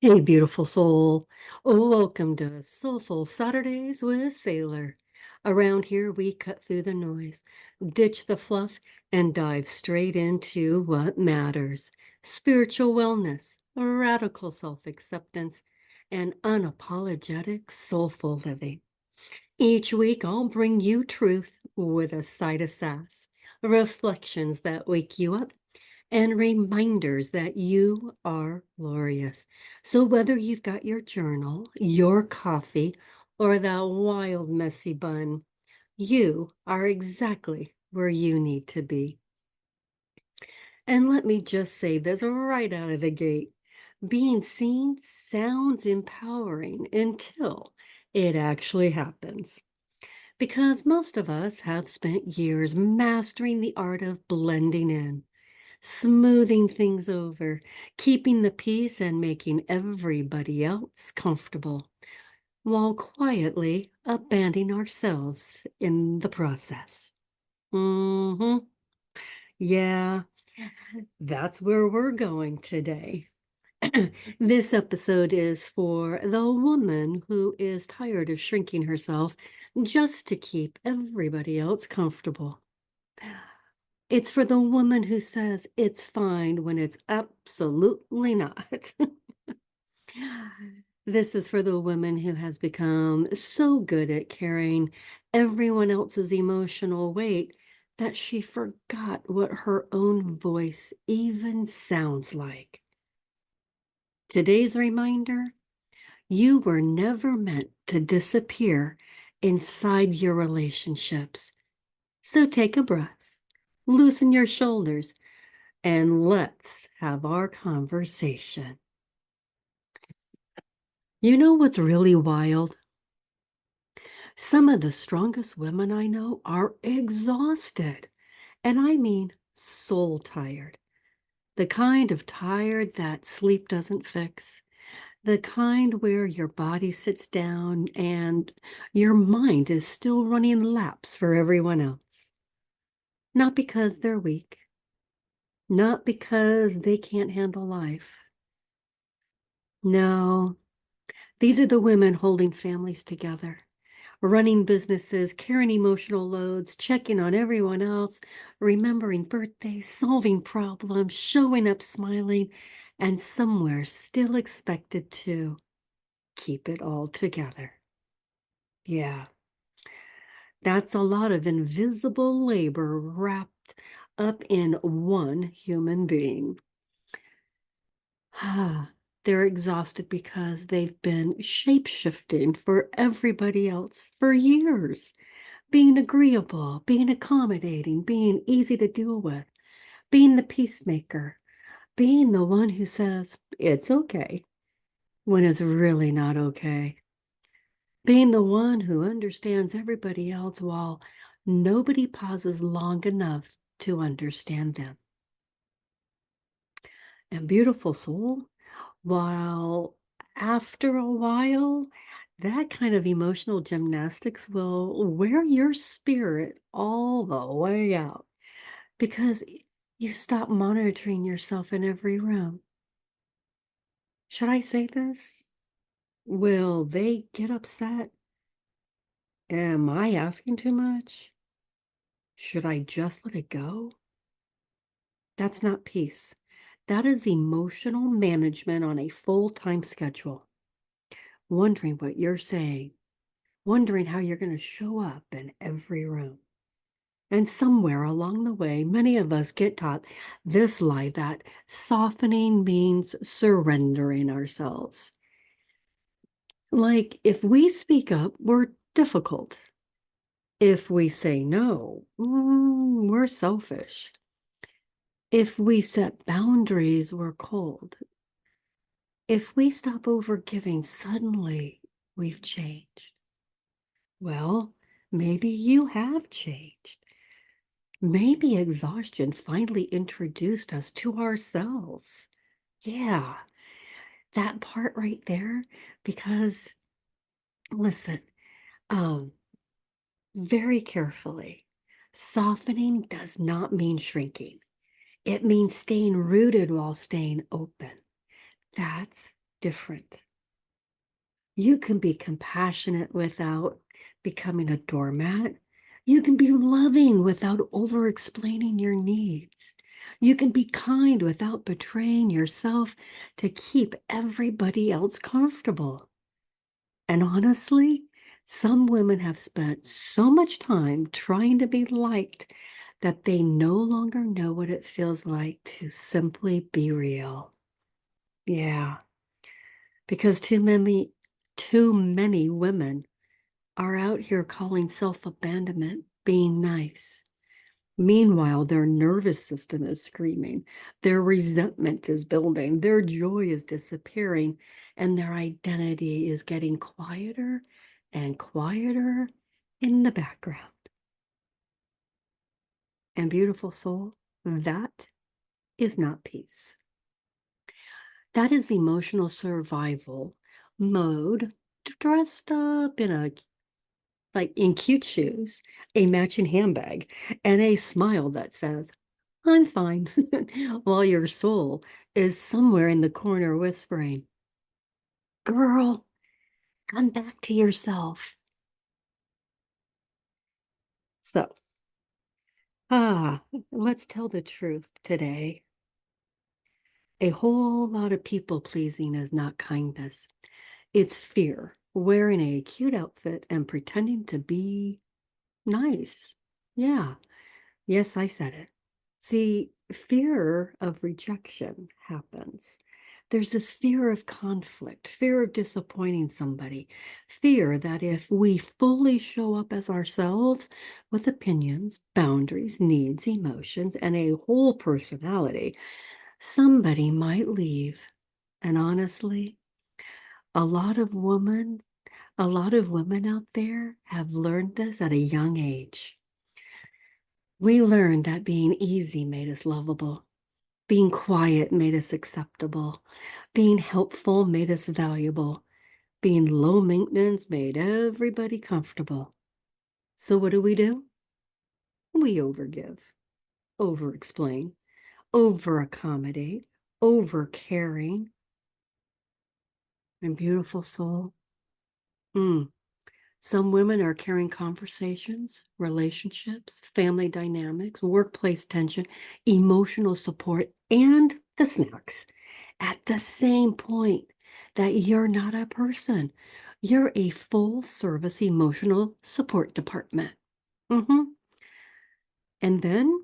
Hey, beautiful soul. Welcome to Soulful Saturdays with Saylor. Around here, we cut through the noise, ditch the fluff, and dive straight into what matters: spiritual wellness, radical self acceptance, and unapologetic soulful living. Each week, I'll bring you truth with a side of sass, reflections that wake you up and reminders that you are glorious. So, whether you've got your journal, your coffee, or that wild, messy bun, you are exactly where you need to be. And let me just say this right out of the gate: being seen sounds empowering until it actually happens. Because most of us have spent years mastering the art of blending in, smoothing things over, keeping the peace, and making everybody else comfortable, while quietly abandoning ourselves in the process. hmm Yeah, that's where we're going today. This episode is for the woman who is tired of shrinking herself just to keep everybody else comfortable. It's for the woman who says it's fine when it's absolutely not. This is for the woman who has become so good at carrying everyone else's emotional weight that she forgot what her own voice even sounds like. Today's reminder: you were never meant to disappear inside your relationships. So take a breath, loosen your shoulders, and let's have our conversation. You know what's really wild? Some of the strongest women I know are exhausted. And I mean soul tired. The kind of tired that sleep doesn't fix. The kind where your body sits down and your mind is still running laps for everyone else. Not because they're weak, not because they can't handle life. No, these are the women holding families together, running businesses, carrying emotional loads, checking on everyone else, remembering birthdays, solving problems, showing up smiling, and somewhere still expected to keep it all together. Yeah, that's a lot of invisible labor wrapped up in one human being. They're exhausted because they've been shape-shifting for everybody else for years, being agreeable, being accommodating, being easy to deal with, being the peacemaker, being the one who says it's okay when it's really not okay, being the one who understands everybody else while nobody pauses long enough to understand them. And beautiful soul, while after a while, that kind of emotional gymnastics will wear your spirit all the way out because you stop monitoring yourself in every room. Should I say this? Will they get upset? Am I asking too much? Should I just let it go? That's not peace. That is emotional management on a full-time schedule. Wondering what you're saying, wondering how you're going to show up in every room. And somewhere along the way, many of us get taught this lie that softening means surrendering ourselves. Like if we speak up, we're difficult. If we say no, we're selfish. If we set boundaries, we're cold. If we stop over giving, suddenly we've changed. Well, maybe you have changed. Maybe exhaustion finally introduced us to ourselves. Yeah, that part right there. Because listen, um, very carefully, softening does not mean shrinking. It means staying rooted while staying open. That's different. You can be compassionate without becoming a doormat. You can be loving without over-explaining your needs. You can be kind without betraying yourself to keep everybody else comfortable. And honestly, some women have spent so much time trying to be liked that they no longer know what it feels like to simply be real. Yeah, because too many women are out here calling self-abandonment being nice. Meanwhile, their nervous system is screaming, their resentment is building, their joy is disappearing, and their identity is getting quieter and quieter in the background. And beautiful soul, that is not peace. That is emotional survival mode dressed up in cute shoes, a matching handbag, and a smile that says, I'm fine, while your soul is somewhere in the corner whispering, girl, come back to yourself. So, let's tell the truth today. A whole lot of people pleasing is not kindness. It's fear, wearing a cute outfit and pretending to be nice. Yeah, yes, I said it. See, fear of rejection happens. There's this fear of conflict, fear of disappointing somebody, fear that if we fully show up as ourselves with opinions, boundaries, needs, emotions, and a whole personality, somebody might leave. And honestly, a lot of women, a lot of women out there have learned this at a young age. We learned that being easy made us lovable. Being quiet made us acceptable. Being helpful made us valuable. Being low maintenance made everybody comfortable. So what do? We overgive, over-explain, over-accommodate, over-caring. And beautiful soul, some women are carrying conversations, relationships, family dynamics, workplace tension, emotional support, and the snacks at the same point that you're not a person. You're a full service emotional support department. And then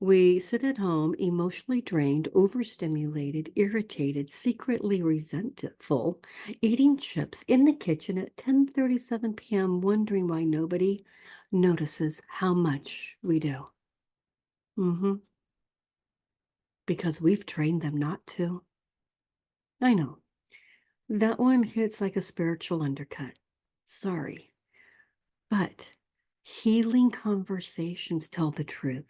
we sit at home emotionally drained, overstimulated, irritated, secretly resentful, eating chips in the kitchen at 10:37 p.m., wondering why nobody notices how much we do. Because we've trained them not to. I know. That one hits like a spiritual undercut. Sorry. But healing conversations tell the truth.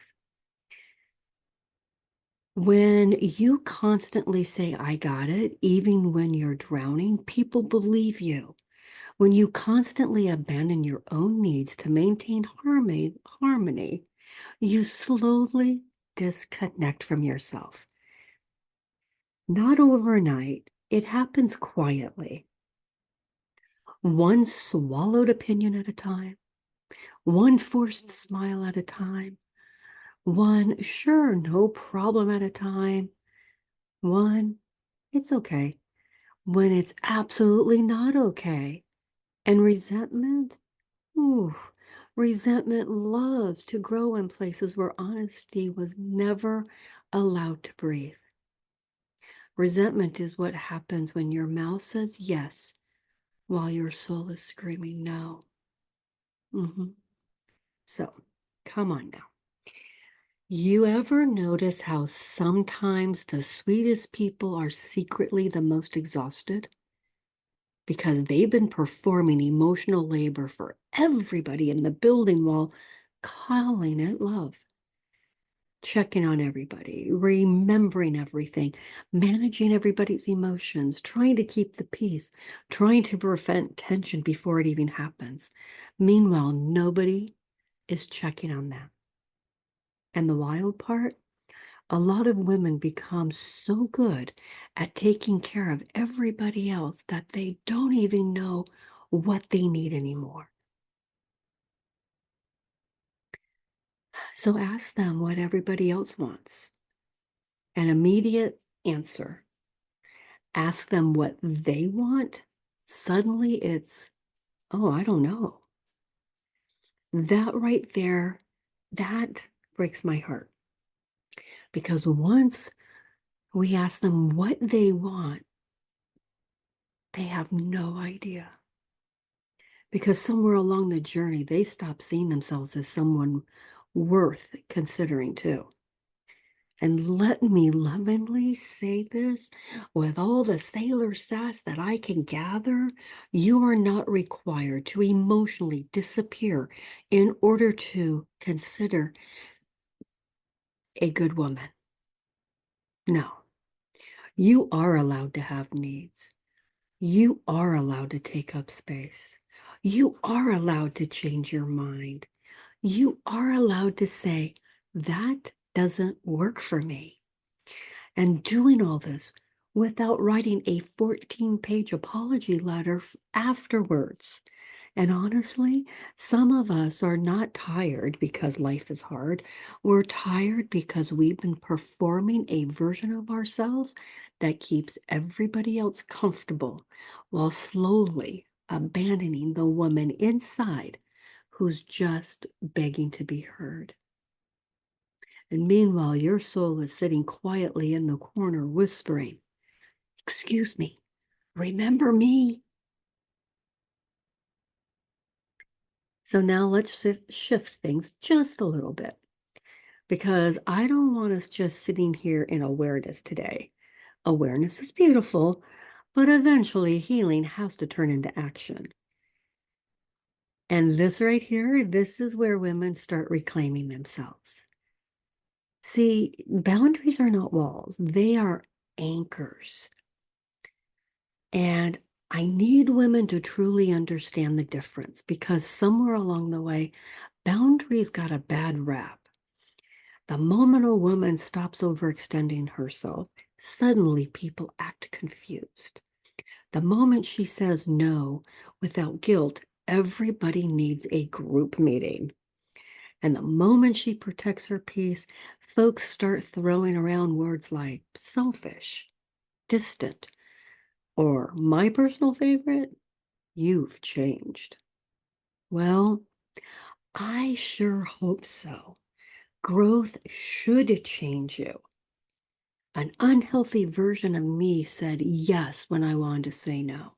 When you constantly say, I got it, even when you're drowning, people believe you. When you constantly abandon your own needs to maintain harmony, you slowly disconnect from yourself. Not overnight, it happens quietly. One swallowed opinion at a time, one forced smile at a time, one sure, no problem at a time, one it's okay when it's absolutely not okay. And resentment, ooh, resentment loves to grow in places where honesty was never allowed to breathe. Resentment is what happens when your mouth says yes while your soul is screaming no. So, come on now. You ever notice how sometimes the sweetest people are secretly the most exhausted? Because they've been performing emotional labor for everybody in the building while calling it love. Checking on everybody, remembering everything, managing everybody's emotions, trying to keep the peace, trying to prevent tension before it even happens. Meanwhile, nobody is checking on them. And the wild part, A lot of women become so good at taking care of everybody else that they don't even know what they need anymore. So ask them what everybody else wants. An immediate answer. Ask them what they want. Suddenly it's, oh, I don't know. That right there, that breaks my heart. Because once we ask them what they want, they have no idea. Because somewhere along the journey, they stop seeing themselves as someone worth considering too. And let me lovingly say this with all the sailor sass that I can gather, you are not required to emotionally disappear in order to consider a good woman. No, you are allowed to have needs. You are allowed to take up space. You are allowed to change your mind. You are allowed to say, that doesn't work for me. And doing all this without writing a 14-page apology letter afterwards. And honestly, some of us are not tired because life is hard. We're tired because we've been performing a version of ourselves that keeps everybody else comfortable while slowly abandoning the woman inside who's just begging to be heard. And meanwhile, your soul is sitting quietly in the corner whispering, "Excuse me, remember me?" So now let's shift things just a little bit because I don't want us just sitting here in awareness today. Awareness is beautiful, but eventually healing has to turn into action. And this right here, this is where women start reclaiming themselves. See, boundaries are not walls, they are anchors. And I need women to truly understand the difference because somewhere along the way, boundaries got a bad rap. The moment a woman stops overextending herself, suddenly people act confused. The moment she says no without guilt, everybody needs a group meeting. And the moment she protects her peace, folks start throwing around words like selfish, distant, or my personal favorite, you've changed. Well, I sure hope so. Growth should change you. An unhealthy version of me said yes when I wanted to say no.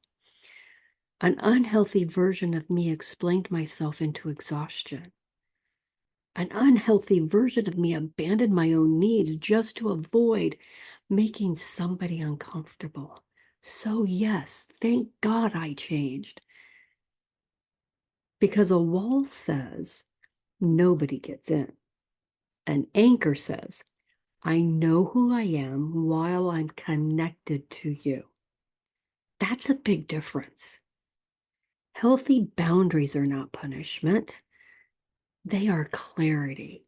An unhealthy version of me explained myself into exhaustion. An unhealthy version of me abandoned my own needs just to avoid making somebody uncomfortable. So, yes, thank God I changed. Because a wall says nobody gets in. An anchor says, I know who I am while I'm connected to you. That's a big difference. Healthy boundaries are not punishment. They are clarity.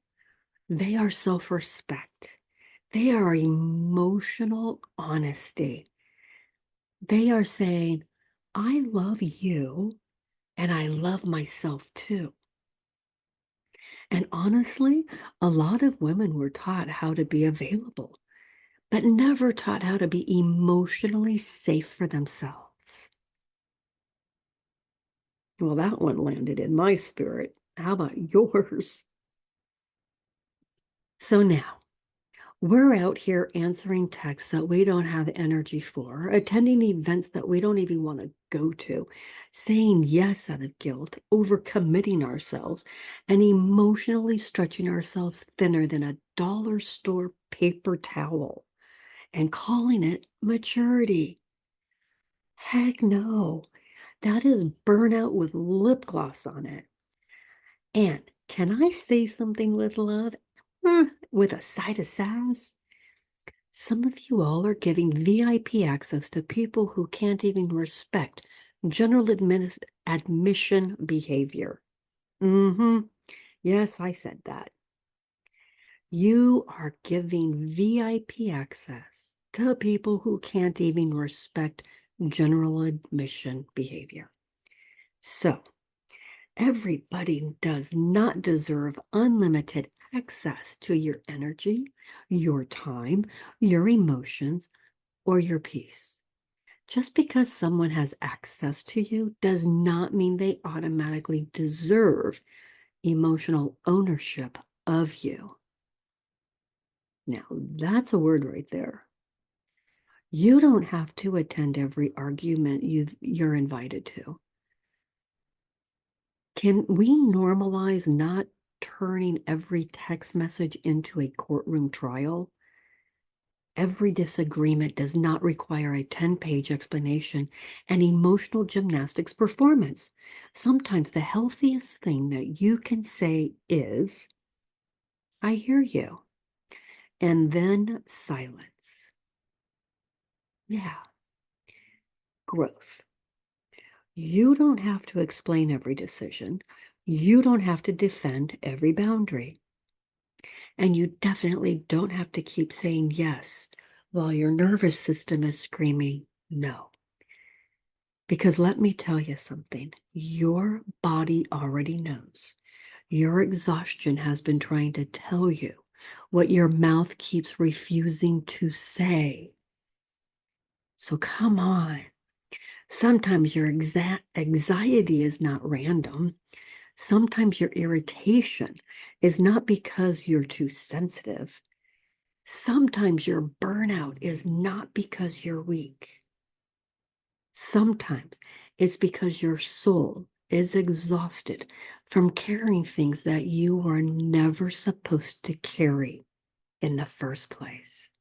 They are self-respect. They are emotional honesty. They are saying, I love you and I love myself too. And honestly, a lot of women were taught how to be available, but never taught how to be emotionally safe for themselves. Well, that one landed in my spirit. How about yours? So now, we're out here answering texts that we don't have energy for, attending events that we don't even want to go to, saying yes out of guilt, overcommitting ourselves, and emotionally stretching ourselves thinner than a dollar store paper towel and calling it maturity. Heck no, that is burnout with lip gloss on it. And can I say something with love? With a side of sass? Some of you all are giving VIP access to people who can't even respect general admission behavior. Mm-hmm. Yes, I said that. You are giving VIP access to people who can't even respect general admission behavior. So, everybody does not deserve unlimited access to your energy, your time, your emotions, or your peace. Just because someone has access to you does not mean they automatically deserve emotional ownership of you. Now, that's a word right there. You don't have to attend every argument you're invited to. Can we normalize not turning every text message into a courtroom trial? Every disagreement does not require a 10-page explanation and emotional gymnastics performance. Sometimes the healthiest thing that you can say is, I hear you, and then silence. Yeah, growth. You don't have to explain every decision. You don't have to defend every boundary. And you definitely don't have to keep saying yes while your nervous system is screaming no. Because let me tell you something, your body already knows. Your exhaustion has been trying to tell you what your mouth keeps refusing to say. So come on. Sometimes your anxiety is not random. Sometimes your irritation is not because you're too sensitive. Sometimes your burnout is not because you're weak. Sometimes it's because your soul is exhausted from carrying things that you were never supposed to carry in the first place.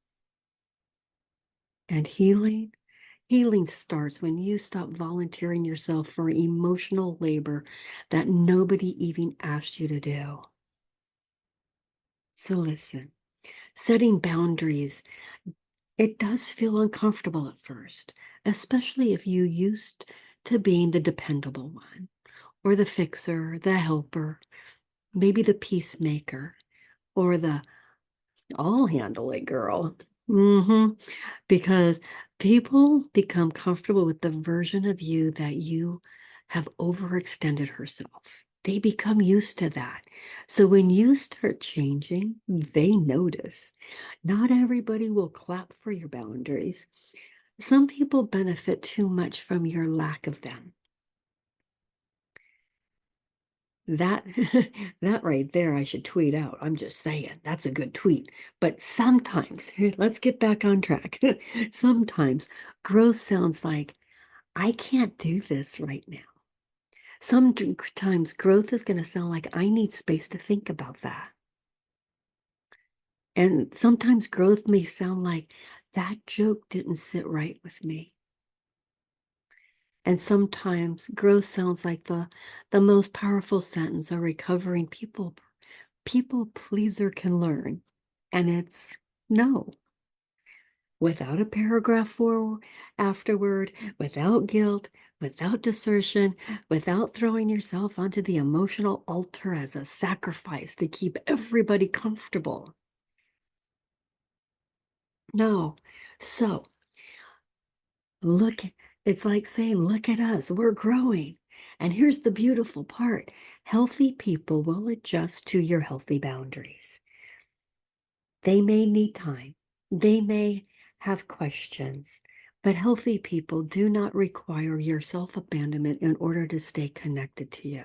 And healing starts when you stop volunteering yourself for emotional labor that nobody even asked you to do. So listen, setting boundaries, it does feel uncomfortable at first, especially if you used to being the dependable one, or the fixer, the helper, maybe the peacemaker, or the I'll handle it girl. Because people become comfortable with the version of you that you have overextended herself. They become used to that. So when you start changing, they notice. Not everybody will clap for your boundaries. Some people benefit too much from your lack of them. That that right there I should tweet out. I'm just saying, that's a good tweet. But sometimes, let's get back on track. Sometimes growth sounds like, I can't do this right now. Sometimes growth is going to sound like I need space to think about that. And sometimes growth may sound like that joke didn't sit right with me. And sometimes growth sounds like the most powerful sentence a recovering people pleaser can learn. And it's no, without a paragraph for afterward, without guilt, without desertion, without throwing yourself onto the emotional altar as a sacrifice to keep everybody comfortable. No. So look, it's like saying, look at us, we're growing. And here's the beautiful part. Healthy people will adjust to your healthy boundaries. They may need time. They may have questions, but healthy people do not require your self-abandonment in order to stay connected to you.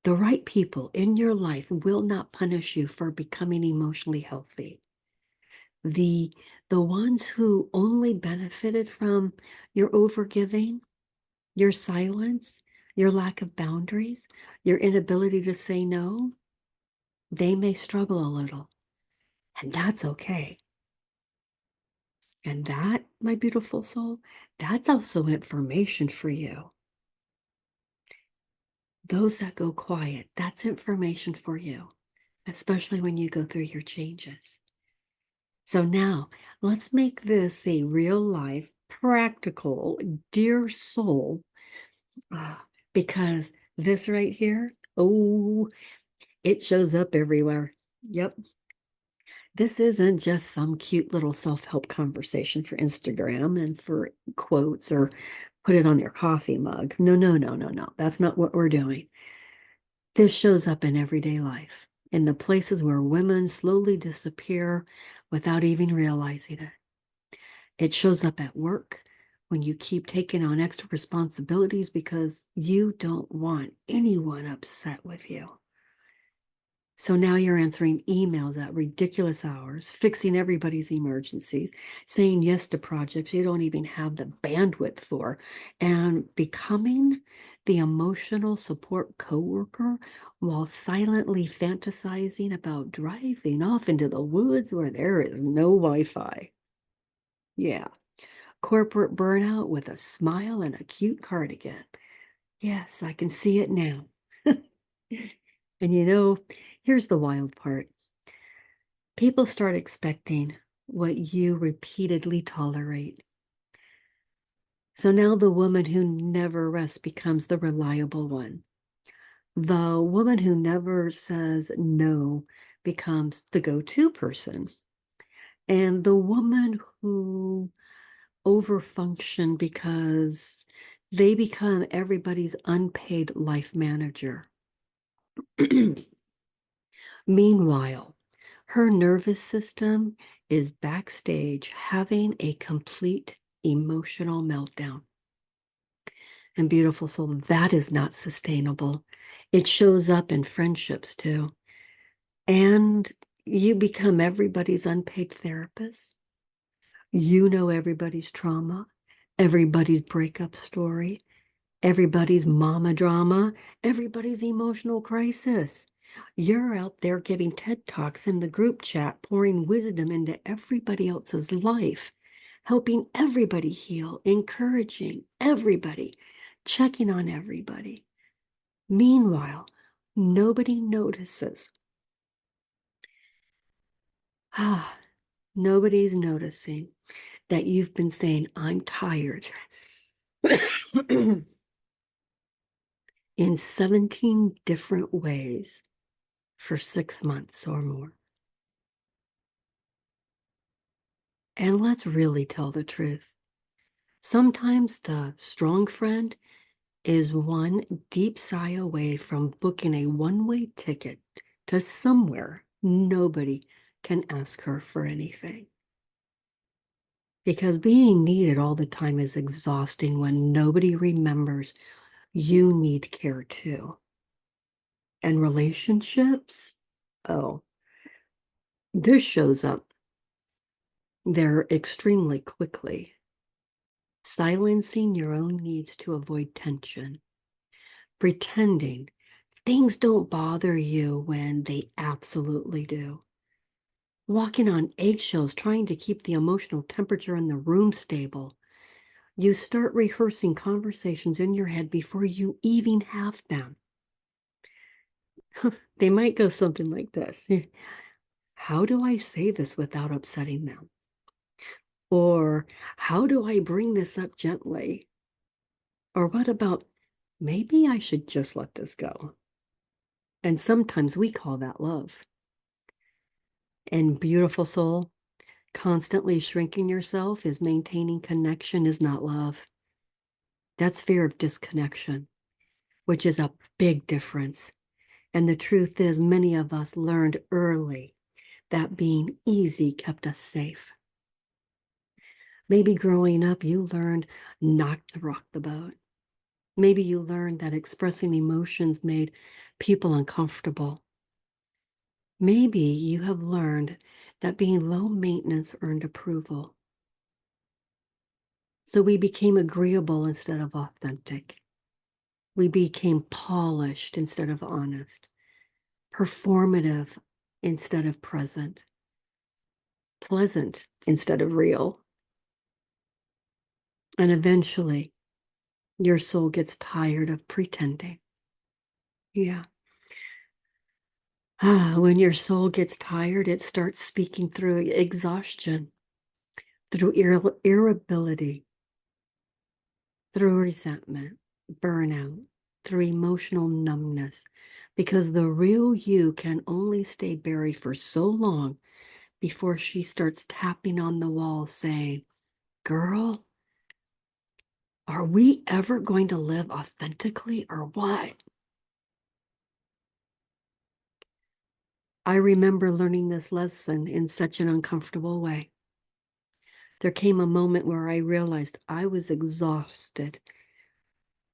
The right people in your life will not punish you for becoming emotionally healthy. The ones who only benefited from your overgiving, your silence, your lack of boundaries, your inability to say no, they may struggle a little, and that's okay. And that, my beautiful soul, that's also information for you. Those that go quiet, that's information for you, especially when you go through your changes. So now let's make this a real life, practical, dear soul, because this right here, oh, it shows up everywhere. Yep. This isn't just some cute little self-help conversation for Instagram and for quotes or put it on your coffee mug. No, no, no, no, no. That's not what we're doing. This shows up in everyday life, in the places where women slowly disappear without even realizing it. It shows up at work when you keep taking on extra responsibilities because you don't want anyone upset with you. So now you're answering emails at ridiculous hours, fixing everybody's emergencies, saying yes to projects you don't even have the bandwidth for, and becoming the emotional support coworker while silently fantasizing about driving off into the woods where there is no Wi-Fi. Yeah, corporate burnout with a smile and a cute cardigan. Yes, I can see it now. And here's the wild part. People start expecting what you repeatedly tolerate. So now the woman who never rests becomes the reliable one. The woman who never says no becomes the go-to person. And the woman who overfunction because they become everybody's unpaid life manager. Meanwhile, her nervous system is backstage having a complete emotional meltdown. And beautiful soul, that is not sustainable. It shows up in friendships too. And you become everybody's unpaid therapist. You know everybody's trauma, everybody's breakup story, everybody's mama drama, everybody's emotional crisis. You're out there giving TED Talks in the group chat, pouring wisdom into everybody else's life, helping everybody heal, encouraging everybody, checking on everybody. Meanwhile, nobody notices. Nobody's noticing that you've been saying, I'm tired. In 17 different ways for 6 months or more. And let's really tell the truth. Sometimes the strong friend is one deep sigh away from booking a one-way ticket to somewhere nobody can ask her for anything. Because being needed all the time is exhausting when nobody remembers you need care too. And relationships, oh, this shows up there extremely quickly. Silencing your own needs to avoid tension. Pretending things don't bother you when they absolutely do. Walking on eggshells, trying to keep the emotional temperature in the room stable. You start rehearsing conversations in your head before you even have them. They might go something like this. How do I say this without upsetting them? Or how do I bring this up gently? Or what about maybe I should just let this go? And sometimes we call that love. And beautiful soul, constantly shrinking yourself is maintaining connection is not love. That's fear of disconnection, which is a big difference. And the truth is, many of us learned early that being easy kept us safe. Maybe growing up, you learned not to rock the boat. Maybe you learned that expressing emotions made people uncomfortable. Maybe you have learned that being low maintenance earned approval. So we became agreeable instead of authentic. We became polished instead of honest, performative instead of present, pleasant instead of real. And eventually, your soul gets tired of pretending. Yeah. When your soul gets tired, it starts speaking through exhaustion, through irritability, through resentment, burnout, through emotional numbness, because the real you can only stay buried for so long before she starts tapping on the wall saying, "Girl, are we ever going to live authentically or what?" I remember learning this lesson in such an uncomfortable way. There came a moment where I realized I was exhausted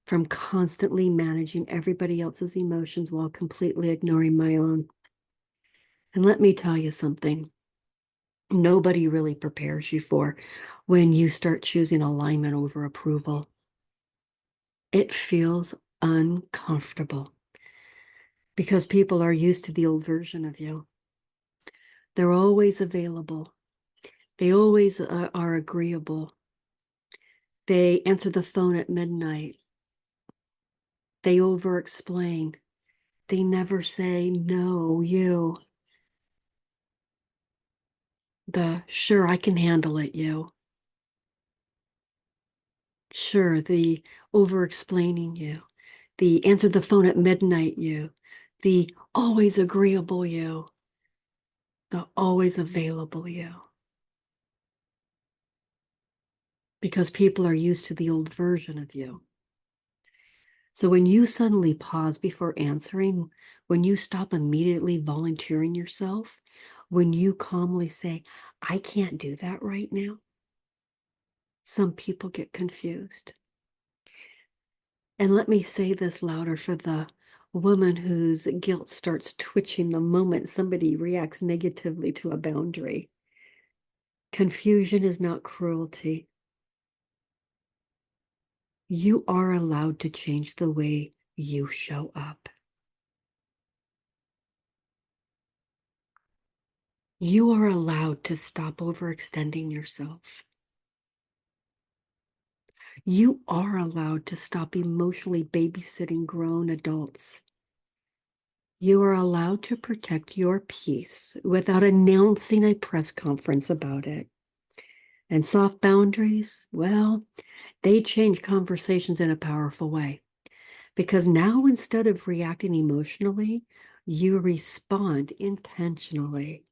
from constantly managing everybody else's emotions while completely ignoring my own. And let me tell you something. Nobody really prepares you for when you start choosing alignment over approval. It feels uncomfortable because people are used to the old version of you. They're always available. They always are agreeable. They answer the phone at midnight. They over explain. They never say, "No, you." The "sure, I can handle it," you. Sure, the over explaining you. The answer the phone at midnight you. The always agreeable you. The always available you. Because people are used to the old version of you. So when you suddenly pause before answering, when you stop immediately volunteering yourself, when you calmly say, "I can't do that right now," some people get confused. And let me say this louder for the woman whose guilt starts twitching the moment somebody reacts negatively to a boundary. Confusion is not cruelty. You are allowed to change the way you show up. You are allowed to stop overextending yourself. You are allowed to stop emotionally babysitting grown adults. You are allowed to protect your peace without announcing a press conference about it. And soft boundaries, well, they change conversations in a powerful way. Because now instead of reacting emotionally, you respond intentionally.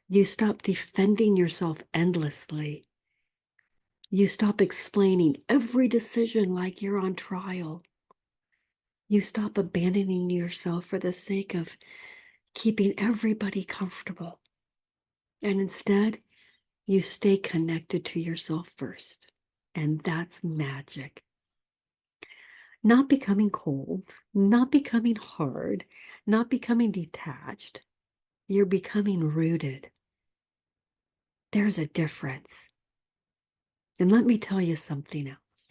You stop defending yourself endlessly. You stop explaining every decision like you're on trial. You stop abandoning yourself for the sake of keeping everybody comfortable. And instead, you stay connected to yourself first. And that's magic. Not becoming cold, not becoming hard, not becoming detached. You're becoming rooted. There's a difference. And let me tell you something else.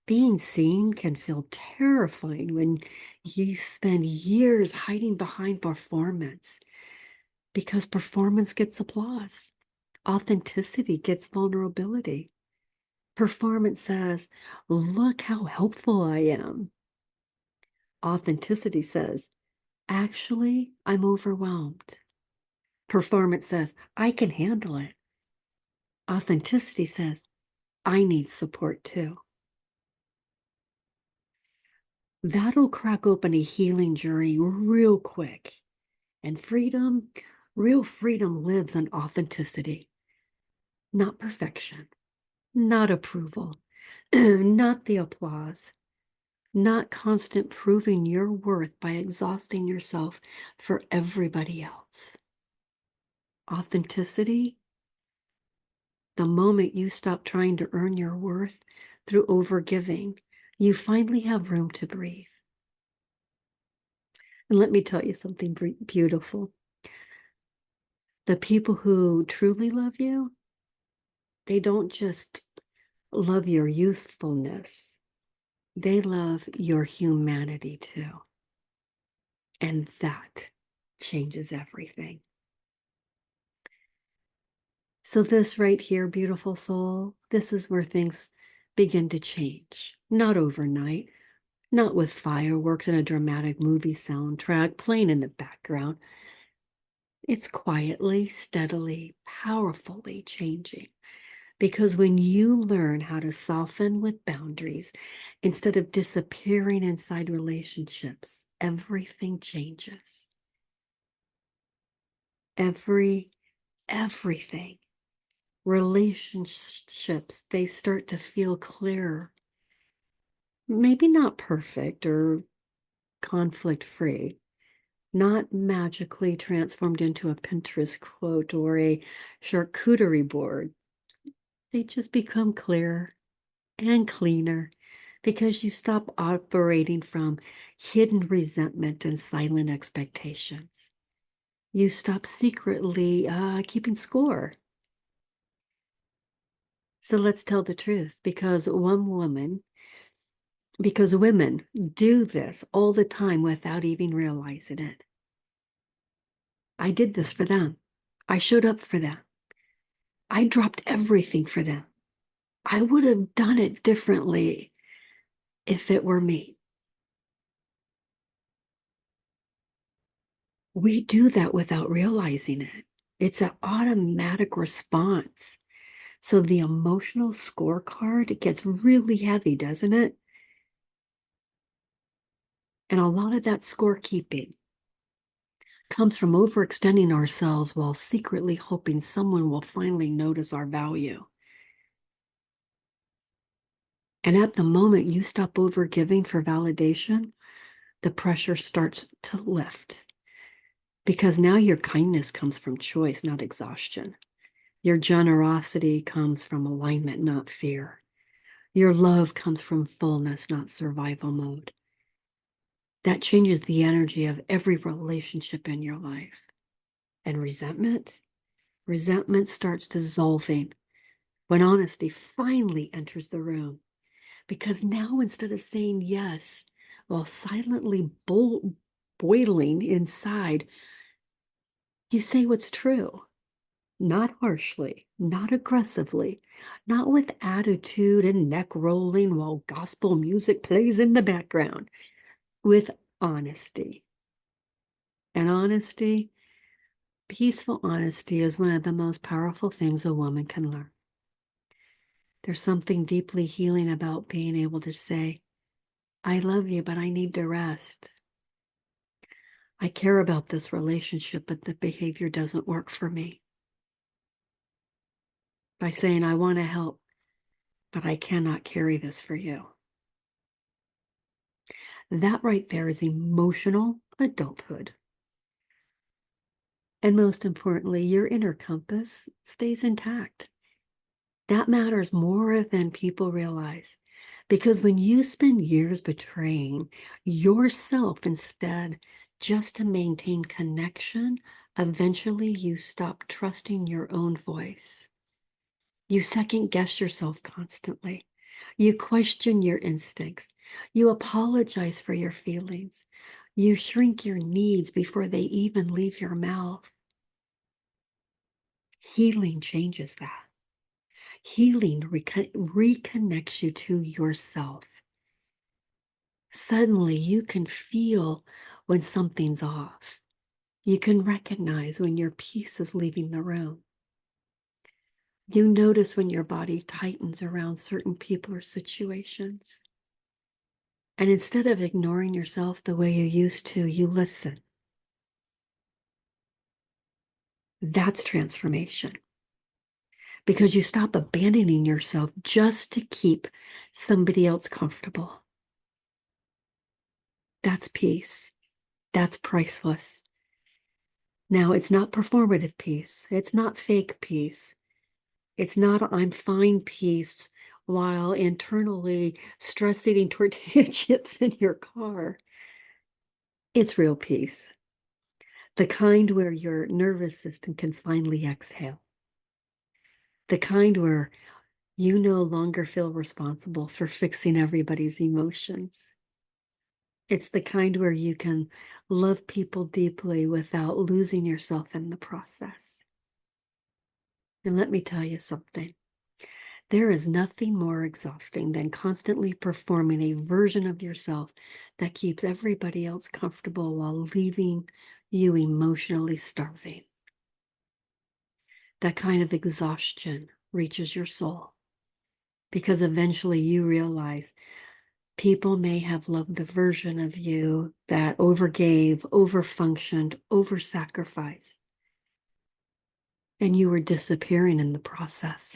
Being seen can feel terrifying when you spend years hiding behind performance because performance gets applause. Authenticity gets vulnerability. Performance says, "Look how helpful I am." Authenticity says, "Actually, I'm overwhelmed." Performance says, "I can handle it." Authenticity says, "I need support too." That'll crack open a healing journey real quick. And freedom, real freedom lives in authenticity, not perfection, not approval, not the applause, not constant proving your worth by exhausting yourself for everybody else. Authenticity, the moment you stop trying to earn your worth through overgiving, you finally have room to breathe. And let me tell you something beautiful. The people who truly love you, they don't just love your youthfulness, they love your humanity too. And that changes everything. So, this right here, beautiful soul, this is where things begin to change. Not overnight, not with fireworks and a dramatic movie soundtrack playing in the background. It's quietly, steadily, powerfully changing Because when you learn how to soften with boundaries instead of disappearing inside relationships, everything changes. Everything. Relationships, they start to feel clearer. Maybe not perfect or conflict free, not magically transformed into a Pinterest quote or a charcuterie board. They just become clearer and cleaner because you stop operating from hidden resentment and silent expectations. You stop secretly keeping score. So let's tell the truth because women do this all the time without even realizing it. I did this for them. I showed up for them. I dropped everything for them. I would have done it differently if it were me. We do that without realizing it. It's an automatic response. So the emotional scorecard, it gets really heavy, doesn't it? And a lot of that scorekeeping comes from overextending ourselves while secretly hoping someone will finally notice our value. And at the moment you stop overgiving for validation, the pressure starts to lift. Because now your kindness comes from choice, not exhaustion. Your generosity comes from alignment, not fear. Your love comes from fullness, not survival mode. That changes the energy of every relationship in your life. And resentment starts dissolving when honesty finally enters the room. Because now instead of saying yes while silently boiling inside, you say what's true. Not harshly, not aggressively, not with attitude and neck rolling while gospel music plays in the background, with honesty. And honesty, peaceful honesty, is one of the most powerful things a woman can learn. There's something deeply healing about being able to say, I love you, but I need to rest. I care about this relationship, but the behavior doesn't work for me. By saying, I want to help, but I cannot carry this for you. That right there is emotional adulthood. And most importantly, your inner compass stays intact. That matters more than people realize. Because when you spend years betraying yourself instead just to maintain connection, eventually you stop trusting your own voice. You second guess yourself constantly. You question your instincts. You apologize for your feelings. You shrink your needs before they even leave your mouth. Healing changes that. Healing reconnects you to yourself. Suddenly, you can feel when something's off. You can recognize when your peace is leaving the room. You notice when your body tightens around certain people or situations. And instead of ignoring yourself the way you used to, you listen. That's transformation. Because you stop abandoning yourself just to keep somebody else comfortable. That's peace. That's priceless. Now, it's not performative peace. It's not fake peace. It's not I'm fine peace while internally stress eating tortilla chips in your car. It's real peace. The kind where your nervous system can finally exhale. The kind where you no longer feel responsible for fixing everybody's emotions. It's the kind where you can love people deeply without losing yourself in the process. And let me tell you something. There is nothing more exhausting than constantly performing a version of yourself that keeps everybody else comfortable while leaving you emotionally starving. That kind of exhaustion reaches your soul. Because eventually you realize people may have loved the version of you that overgave, overfunctioned, oversacrificed, and you were disappearing in the process.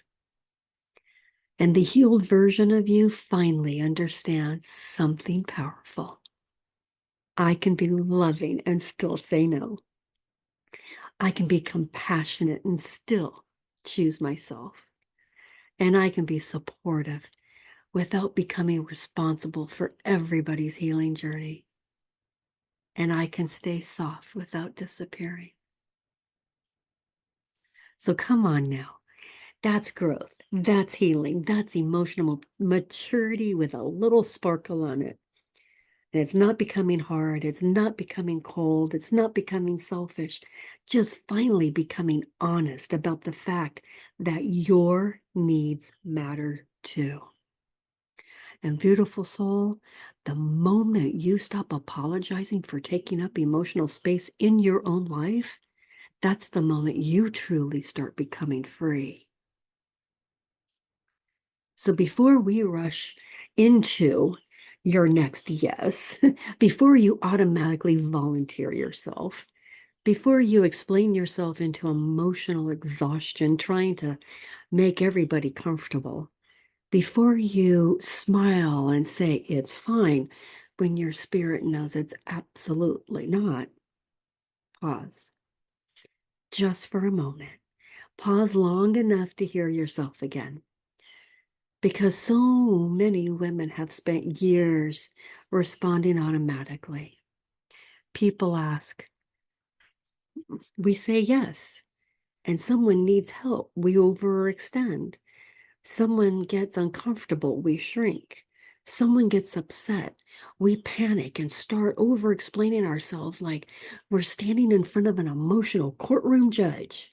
And the healed version of you finally understands something powerful. I can be loving and still say no. I can be compassionate and still choose myself. And I can be supportive without becoming responsible for everybody's healing journey. And I can stay soft without disappearing. So come on now. That's growth. That's healing. That's emotional maturity with a little sparkle on it. And it's not becoming hard. It's not becoming cold. It's not becoming selfish. Just finally becoming honest about the fact that your needs matter too. And beautiful soul, the moment you stop apologizing for taking up emotional space in your own life, that's the moment you truly start becoming free. So before we rush into your next yes, before you automatically volunteer yourself, before you explain yourself into emotional exhaustion, trying to make everybody comfortable, before you smile and say it's fine when your spirit knows it's absolutely not, pause just for a moment. Pause long enough to hear yourself again. Because so many women have spent years responding automatically. People ask, we say yes, and someone needs help, we overextend. Someone gets uncomfortable, we shrink. Someone gets upset, we panic and start over explaining ourselves like we're standing in front of an emotional courtroom judge.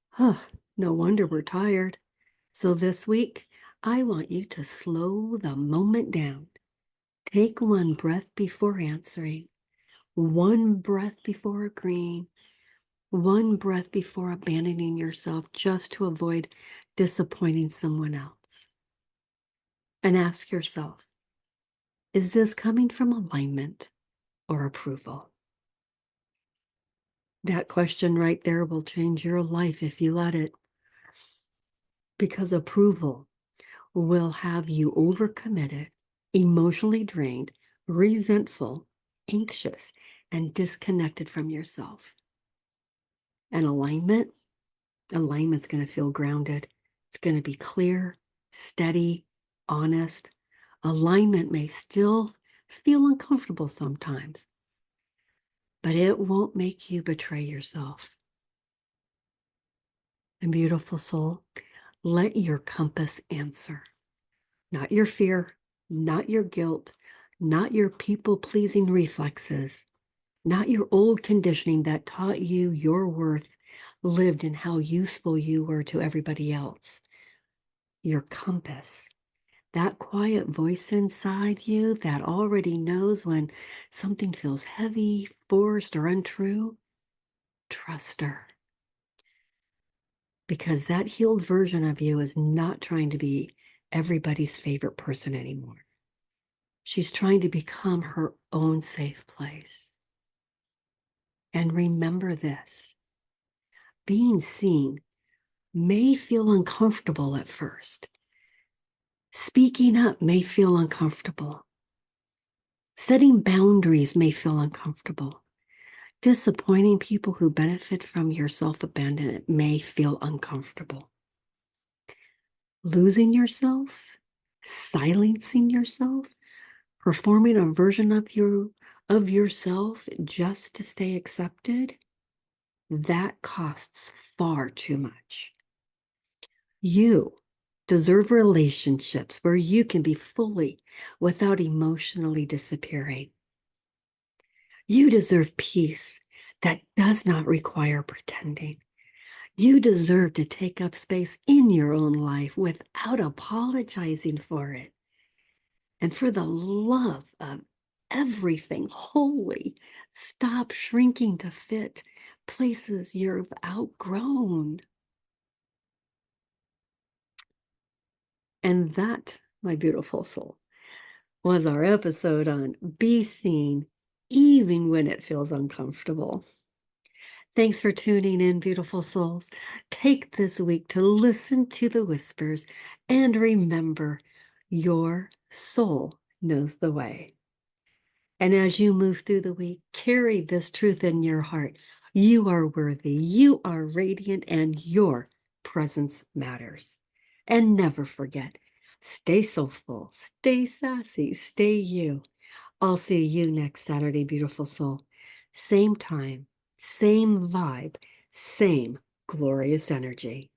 Huh, no wonder we're tired. So this week, I want you to slow the moment down. Take one breath before answering, one breath before agreeing, one breath before abandoning yourself just to avoid disappointing someone else. And ask yourself, is this coming from alignment or approval? That question right there will change your life if you let it. Because approval will have you overcommitted, emotionally drained, resentful, anxious, and disconnected from yourself. And alignment's going to feel grounded. It's going to be clear, steady, honest. Alignment may still feel uncomfortable sometimes, but it won't make you betray yourself. And beautiful soul, let your compass answer. Not your fear, not your guilt, not your people-pleasing reflexes, not your old conditioning that taught you your worth lived in how useful you were to everybody else. Your compass, that quiet voice inside you that already knows when something feels heavy, forced, or untrue, trust her. Because that healed version of you is not trying to be everybody's favorite person anymore. She's trying to become her own safe place. And remember this, being seen may feel uncomfortable at first. Speaking up may feel uncomfortable. Setting boundaries may feel uncomfortable. Disappointing people who benefit from your self-abandonment may feel uncomfortable. Losing yourself, silencing yourself, performing a version of yourself just to stay accepted, that costs far too much. You deserve relationships where you can be fully without emotionally disappearing. You deserve peace that does not require pretending. You deserve to take up space in your own life without apologizing for it. And for the love of everything holy, stop shrinking to fit places you've outgrown. And that, my beautiful soul, was our episode on Be Seen, even when it feels uncomfortable. Thanks for tuning in, beautiful souls. Take this week to listen to the whispers and remember your soul knows the way. And as you move through the week, carry this truth in your heart. You are worthy, you are radiant, and your presence matters. And never forget, stay soulful, stay sassy, stay you. I'll see you next Saturday, beautiful soul. Same time, same vibe, same glorious energy.